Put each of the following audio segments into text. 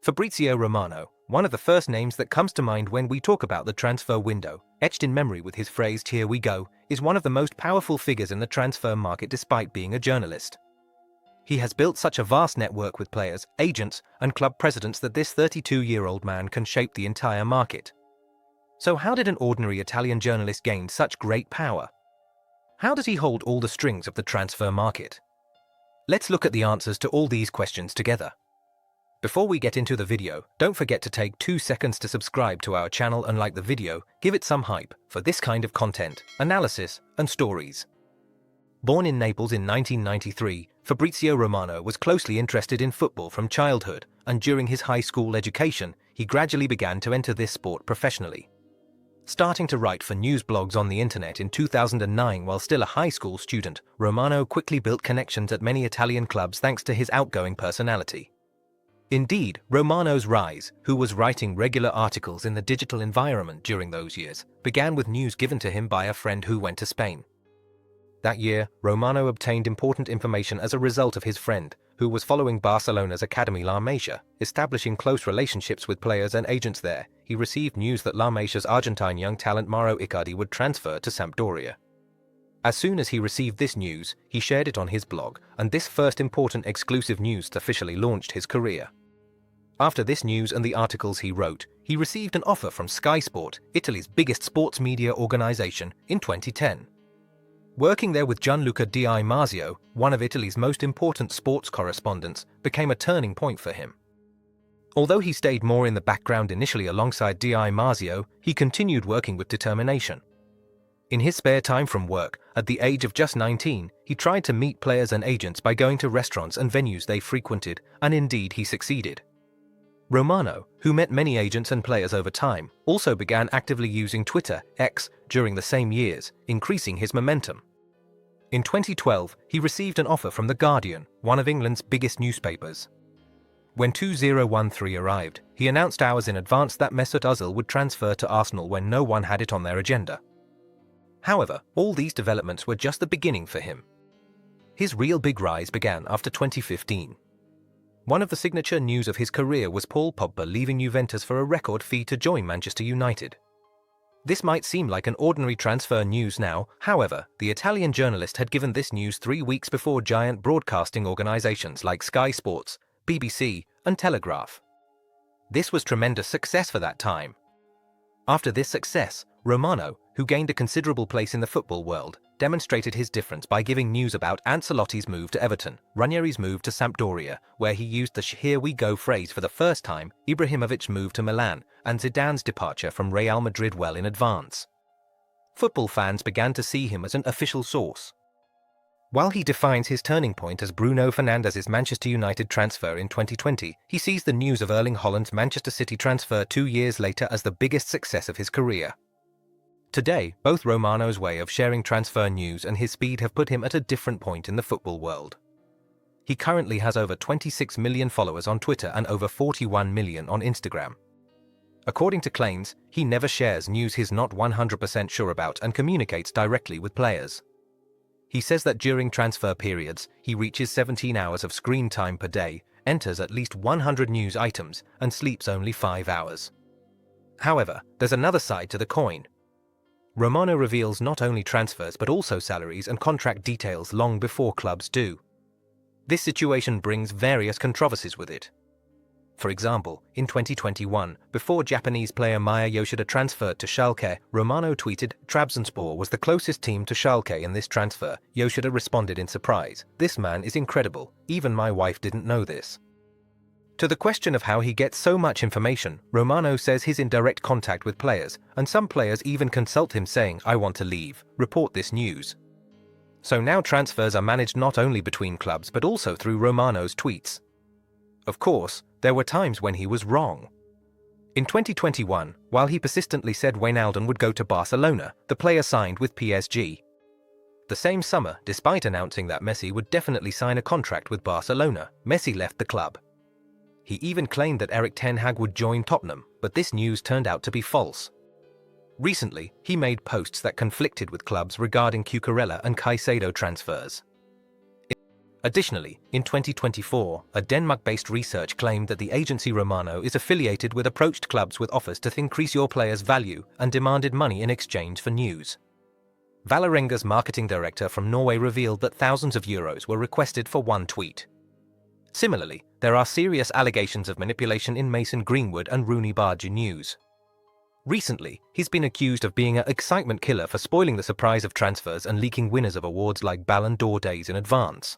Fabrizio Romano, one of the first names that comes to mind when we talk about the transfer window, etched in memory with his phrase "here we go," is one of the most powerful figures in the transfer market despite being a journalist. He has built such a vast network with players, agents, and club presidents that this 32-year-old man can shape the entire market. So how did an ordinary Italian journalist gain such great power? How does he hold all the strings of the transfer market? Let's look at the answers to all these questions together. Before we get into the video, don't forget to take 2 seconds to subscribe to our channel and like the video, give it some hype for this kind of content, analysis, and stories. Born in Naples in 1993, Fabrizio Romano was closely interested in football from childhood, and during his high school education, he gradually began to enter this sport professionally. Starting to write for news blogs on the internet in 2009 while still a high school student, Romano quickly built connections at many Italian clubs thanks to his outgoing personality. Indeed, Romano's rise, who was writing regular articles in the digital environment during those years, began with news given to him by a friend who went to Spain. That year, Romano obtained important information as a result of his friend, who was following Barcelona's Academy La Masia, establishing close relationships with players and agents there. He received news that La Masia's Argentine young talent Mauro Icardi would transfer to Sampdoria. As soon as he received this news, he shared it on his blog, and this first important exclusive news officially launched his career. After this news and the articles he wrote, he received an offer from Sky Sport, Italy's biggest sports media organization, in 2010. Working there with Gianluca Di Marzio, one of Italy's most important sports correspondents, became a turning point for him. Although he stayed more in the background initially alongside Di Marzio, he continued working with determination. In his spare time from work, at the age of just 19, he tried to meet players and agents by going to restaurants and venues they frequented, and indeed he succeeded. Romano, who met many agents and players over time, also began actively using Twitter, X, during the same years, increasing his momentum. In 2012, he received an offer from The Guardian, one of England's biggest newspapers. When 2013 arrived, he announced hours in advance that Mesut Ozil would transfer to Arsenal when no one had it on their agenda. However, all these developments were just the beginning for him. His real big rise began after 2015. One of the signature news of his career was Paul Pogba leaving Juventus for a record fee to join Manchester United. This might seem like an ordinary transfer news now, however, the Italian journalist had given this news 3 weeks before giant broadcasting organizations like Sky Sports, BBC, and Telegraph. This was tremendous success for that time. After this success, Romano, who gained a considerable place in the football world, demonstrated his difference by giving news about Ancelotti's move to Everton, Ranieri's move to Sampdoria, where he used the "here we go" phrase for the first time, Ibrahimovic's move to Milan, and Zidane's departure from Real Madrid well in advance. Football fans began to see him as an official source. While he defines his turning point as Bruno Fernandes's Manchester United transfer in 2020, he sees the news of Erling Haaland's Manchester City transfer 2 years later as the biggest success of his career. Today, both Romano's way of sharing transfer news and his speed have put him at a different point in the football world. He currently has over 26 million followers on Twitter and over 41 million on Instagram. According to claims, he never shares news he's not 100% sure about and communicates directly with players. He says that during transfer periods, he reaches 17 hours of screen time per day, enters at least 100 news items, and sleeps only 5 hours. However, there's another side to the coin. Romano reveals not only transfers but also salaries and contract details long before clubs do. This situation brings various controversies with it. For example, in 2021, before Japanese player Maya Yoshida transferred to Schalke, Romano tweeted, "Trabzonspor was the closest team to Schalke in this transfer." Yoshida responded in surprise, "This man is incredible. Even my wife didn't know this." To the question of how he gets so much information, Romano says he's in direct contact with players, and some players even consult him saying, "I want to leave, report this news." So now transfers are managed not only between clubs but also through Romano's tweets. Of course, there were times when he was wrong. In 2021, while he persistently said Wijnaldum would go to Barcelona, the player signed with PSG. The same summer, despite announcing that Messi would definitely sign a contract with Barcelona, Messi left the club. He even claimed that Erik ten Hag would join Tottenham, but this news turned out to be false. Recently, he made posts that conflicted with clubs regarding Cucurella and Caicedo transfers. Additionally, in 2024, a Denmark-based research claimed that the agency Romano is affiliated with approached clubs with offers to increase your player's value and demanded money in exchange for news. Vålerenga's marketing director from Norway revealed that thousands of euros were requested for one tweet. Similarly, there are serious allegations of manipulation in Mason Greenwood and Rooney Barge news. Recently, he's been accused of being an excitement killer for spoiling the surprise of transfers and leaking winners of awards like Ballon d'Or days in advance.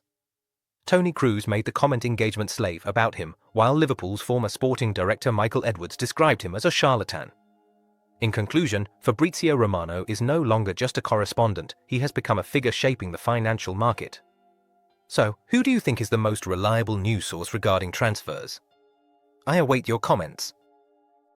Tony Cruz made the comment engagement slave about him, while Liverpool's former sporting director Michael Edwards described him as a charlatan. In conclusion, Fabrizio Romano is no longer just a correspondent, he has become a figure shaping the financial market. So, who do you think is the most reliable news source regarding transfers? I await your comments.